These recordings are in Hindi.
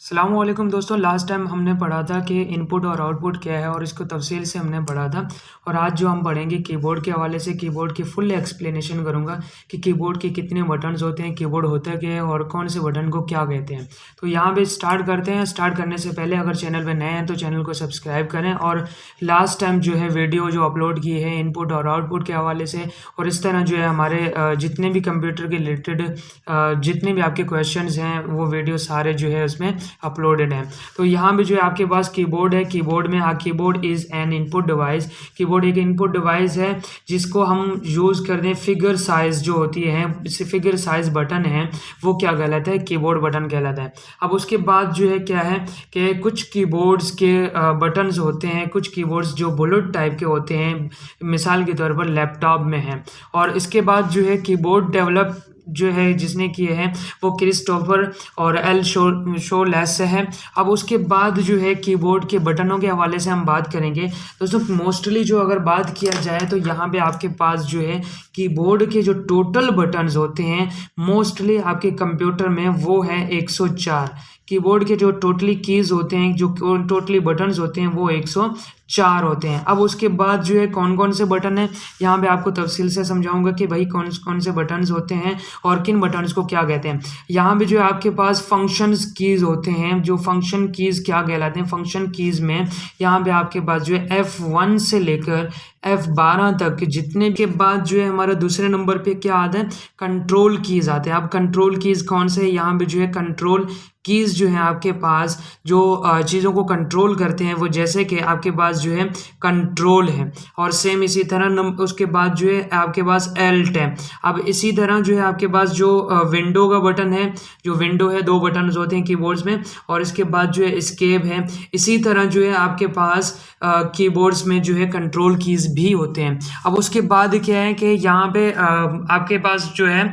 अस्सलाम वालेकुम दोस्तों। लास्ट टाइम हमने पढ़ा था कि इनपुट और आउटपुट क्या है और इसको तफसील से हमने पढ़ा था। और आज जो हम पढ़ेंगे कीबोर्ड के हवाले से कीबोर्ड की फुल एक्सप्लेनेशन करूंगा कि कीबोर्ड के कितने बटन्स होते हैं, कीबोर्ड होता क्या है और कौन से बटन को क्या कहते हैं। तो यहाँ पे स्टार्ट करते हैं। स्टार्ट करने से पहले अगर चैनल पर नए हैं तो चैनल को सब्सक्राइब करें। और लास्ट टाइम जो है वीडियो जो अपलोड की है इनपुट और आउटपुट के हवाले से, और इस तरह जो है हमारे जितने भी कंप्यूटर के रिलेटेड जितने भी आपके क्वेश्चन हैं वो वीडियो सारे जो है उसमें अपलोडेड है। तो यहाँ पे जो है आपके पास कीबोर्ड है। कीबोर्ड में keyboard is an input device. Keyboard एक इनपुट डिवाइस है जिसको हम यूज़ करते हैं। फिगर साइज जो होती है, फिगर साइज बटन है, वो क्या कहलाता है? कीबोर्ड बटन कहलाता है। अब उसके बाद जो है क्या है कि कुछ कीबोर्ड्स के बटन्स होते हैं, कुछ कीबोर्ड्स जो बुलेट टाइप के होते हैं, मिसाल के तौर पर लैपटॉप में है। और इसके बाद जो है कीबोर्ड डेवलप जो है जिसने किए हैं वो क्रिस्टोफर और एल शोलेस है। अब उसके बाद जो है कीबोर्ड के बटनों के हवाले से हम बात करेंगे दोस्तों। मोस्टली जो अगर बात किया जाए तो यहाँ पे आपके पास जो है कीबोर्ड के जो टोटल बटन्स होते हैं मोस्टली आपके कंप्यूटर में वो है 104। कीबोर्ड के जो टोटली कीज होते हैं, जो टोटली बटन्स होते हैं वो 104 होते हैं। अब उसके बाद जो है कौन कौन से बटन है यहाँ पे आपको तफसील से समझाऊंगा कि भाई कौन कौन से बटन्स होते हैं और किन बटन्स को क्या कहते हैं। यहाँ पे जो है आपके पास फंक्शंस कीज होते हैं। जो फंक्शन कीज क्या कहलाते हैं? फंक्शन कीज में यहाँ पे आपके पास जो है F1 से लेकर F12 तक जितने के बाद जो है हमारा दूसरे नंबर पे क्या आता है? कंट्रोल कीज आते हैं। अब कंट्रोल कीज कौन से? यहाँ पे जो है कंट्रोल कीज जो है आपके पास जो चीज़ों को कंट्रोल करते हैं वो, जैसे कि आपके पास जो है कंट्रोल है। और सेम इसी तरह उसके बाद जो है आपके पास एल्ट है। अब इसी तरह जो है आपके पास जो विंडो का बटन है, जो विंडो है, दो बटन होते हैं कीबोर्ड्स में। और इसके बाद जो है एस्केप है। इसी तरह जो है आपके पास कीबोर्ड्स में जो है कंट्रोल कीज भी होते हैं। अब उसके बाद क्या है कि यहाँ पे आपके पास जो है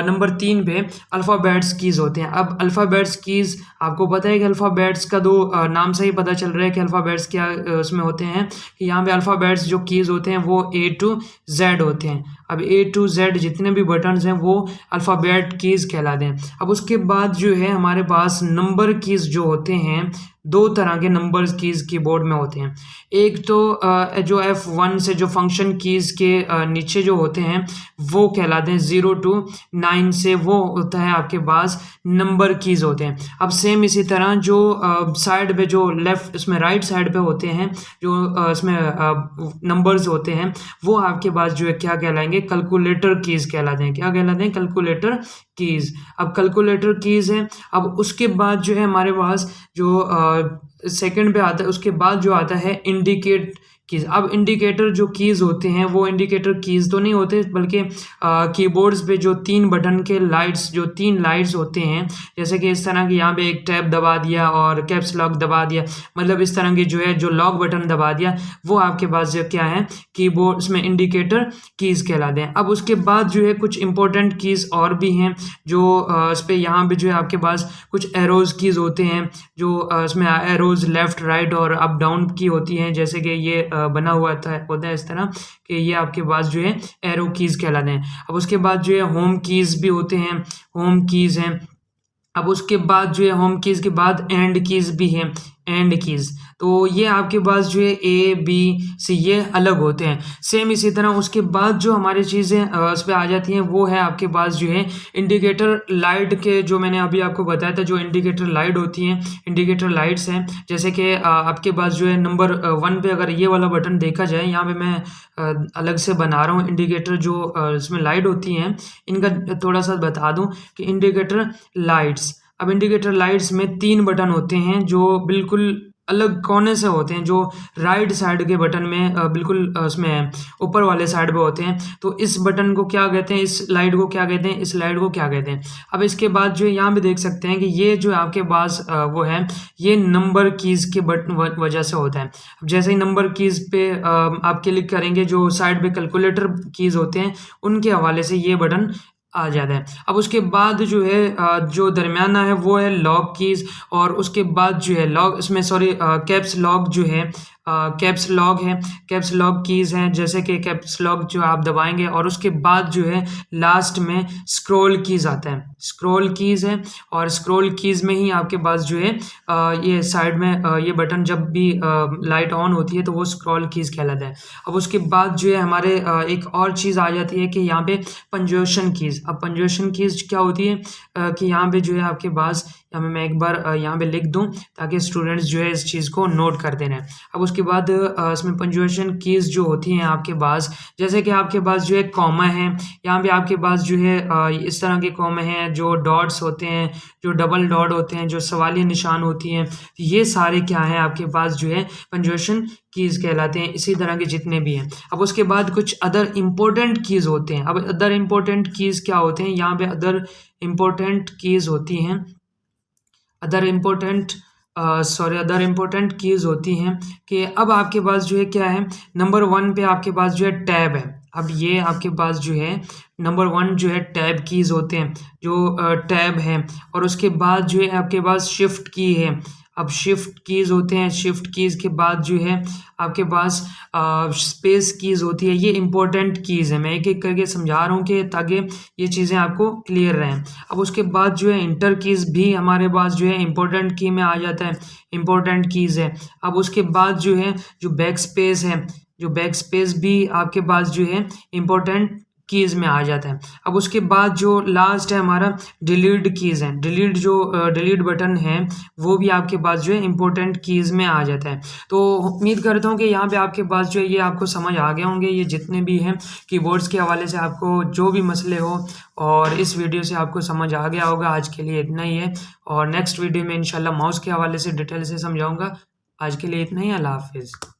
नंबर 3 पे अल्फ़ाबेट्स कीज होते हैं। अब अल्फ़ाबेट्स कीज आपको पता है कि अल्फ़ाबेट्स का दो नाम से ही पता चल रहा है कि अल्फ़ाबेट्स क्या उसमें होते हैं कि यहाँ पे अल्फ़ाबेट्स जो कीज होते हैं वो A to Z होते हैं। अब A to Z जितने भी बटन्स हैं वो अल्फ़ाबेट कीज कहलाते हैं। अब उसके बाद जो है हमारे पास नंबर कीज जो होते हैं, दो तरह के नंबर्स कीज कीबोर्ड में होते हैं। एक तो जो F1 से जो फंक्शन कीज के नीचे जो होते हैं वो कहलाते हैं 0 to 9 से, वो होता है आपके पास नंबर कीज होते हैं। अब सेम इसी तरह जो साइड पे जो लेफ्ट इसमें राइट साइड पे होते हैं जो इसमें नंबर्स होते हैं वो आपके पास जो है क्या कहलाएंगे? कैलकुलेटर कीज कहलाते हैं। क्या कहलाते हैं? Calculator keys. अब कैलकुलेटर कीज है। अब उसके बाद जो है हमारे पास जो सेकंड पे आता है, उसके बाद जो आता है इंडिकेट कीज। अब इंडिकेटर जो कीज होते हैं वो इंडिकेटर कीज तो नहीं होते, बल्कि कीबोर्ड्स पे जो 3 बटन के लाइट्स, जो 3 लाइट्स होते हैं, जैसे कि इस तरह की यहाँ पे एक टैब दबा दिया और कैप्स लॉक दबा दिया, मतलब इस तरह की जो है जो लॉक बटन दबा दिया, वो आपके पास जो क्या है कीबोर्ड्स में इंडिकेटर कीज कहलाते हैं। अब उसके बाद जो है कुछ इंपॉर्टेंट कीज और भी हैं जो इस पर यहाँ पे जो है आपके पास कुछ एरोज कीज होते हैं जो इसमें एरोज लेफ्ट राइट और अप डाउन की होती हैं, जैसे कि ये बना हुआ होता है इस तरह कि ये आपके पास जो है एरो कीज कहलाते हैं। अब उसके बाद जो है होम कीज भी होते हैं, होम कीज हैं। अब उसके बाद जो है होम कीज के बाद एंड कीज भी हैं, एंड कीज। तो ये आपके पास जो है A, B, C ये अलग होते हैं। सेम इसी तरह उसके बाद जो हमारी चीज़ें उस पर आ जाती हैं वो है आपके पास जो है इंडिकेटर लाइट के, जो मैंने अभी आपको बताया था जो इंडिकेटर लाइट होती हैं, इंडिकेटर लाइट्स हैं। जैसे कि आपके पास जो है नंबर 1 पे अगर ये वाला बटन देखा जाए, यहाँ पे मैं अलग से बना रहा हूँ इंडिकेटर जो इसमें लाइट होती हैं, इनका थोड़ा सा बता दूँ कि इंडिकेटर लाइट्स, अब इंडिकेटर लाइट्स में 3 बटन होते हैं जो बिल्कुल अलग कोने से होते हैं, जो राइट साइड के बटन में बिल्कुल उसमें ऊपर वाले साइड पे होते हैं। तो इस बटन को क्या कहते हैं? इस लाइट को क्या कहते हैं? इस लाइट को क्या कहते हैं? अब इसके बाद जो यहाँ पे देख सकते हैं कि ये जो आपके पास वो है, ये नंबर कीज के वजह से होता है। अब जैसे ही नंबर कीज पे आप क्लिक करेंगे, जो साइड पे कैलकुलेटर कीज होते हैं उनके हवाले से ये बटन आ जाता है। अब उसके बाद जो है जो दरमियाना है वो है लॉक कीज़, और उसके बाद जो है लॉक इसमें सॉरी कैप्स लॉक जो है कैप्स लॉक है, कैप्स लॉक कीज़ हैं, जैसे कि कैप्स लॉक जो आप दबाएंगे और उसके बाद जो है लास्ट में स्क्रॉल कीज़ आता है, स्क्रॉल कीज़ है, और स्क्रॉल कीज़ में ही आपके पास जो है ये साइड में ये बटन जब भी लाइट ऑन होती है तो वो स्क्रॉल कीज़ कहलाता है। अब उसके बाद जो है हमारे एक और चीज़ आ जाती है कि यहाँ पे पंजुएशन कीज़। अब पंजुएशन कीज़ क्या होती है कि यहाँ पे जो है आपके पास, यहाँ पे मैं एक बार यहाँ पे लिख दूँ ताकि स्टूडेंट्स जो है इस चीज़ को नोट कर देना है। अब उसके बाद इसमें पंजुएशन कीज़ जो होती हैं आपके पास, जैसे कि आपके पास जो है कॉमा है, यहाँ पे आपके पास जो है इस तरह के कॉमा हैं, जो डॉट्स होते हैं, जो डबल डॉट होते हैं, जो सवालिया निशान होती हैं, ये सारे क्या हैं आपके पास जो है पंजुएशन कीज़ कहलाते हैं, इसी तरह के जितने भी हैं। अब उसके बाद कुछ अदर इम्पोर्टेंट कीज़ होते हैं। अब अदर इम्पोर्टेंट कीज़ क्या होते हैं, यहाँ पे अदर इम्पोर्टेंट कीज़ होती हैं, other important other important keys होती हैं कि अब आपके पास जो है क्या है, नंबर 1 पे आपके पास जो है टैब है। अब ये आपके पास जो है नंबर 1 जो है टैब कीज़ होते हैं, जो टैब है, और उसके बाद जो है आपके पास शिफ्ट की है। अब शिफ्ट कीज़ होते हैं, शिफ्ट कीज़ के बाद जो है आपके पास स्पेस कीज़ होती है। ये इंपॉर्टेंट कीज़ है, मैं एक एक करके समझा रहा हूँ कि ताकि ये चीज़ें आपको क्लियर रहें। अब उसके बाद जो है इंटर कीज़ भी हमारे पास जो है इंपॉर्टेंट की में आ जाता है, इंपॉर्टेंट कीज़ है। अब उसके बाद जो है जो बैक स्पेस है, जो बैक स्पेस भी आपके पास जो है इंपॉर्टेंट कीज़ में आ जाता है। अब उसके बाद जो लास्ट है हमारा डिलीट कीज़ है, डिलीट जो डिलीट बटन है वो भी आपके पास जो है इंपॉर्टेंट कीज़ में आ जाता है। तो उम्मीद करता हूँ कि यहाँ पे आपके पास जो है ये आपको समझ आ गए होंगे, ये जितने भी हैं कीबोर्ड्स के हवाले से आपको जो भी मसले हो, और इस वीडियो से आपको समझ आ गया होगा। आज के लिए इतना ही है, और नेक्स्ट वीडियो में इंशाल्लाह माउस के हवाले से डिटेल से समझाऊंगा। आज के लिए इतना ही, अल्लाह हाफिज़।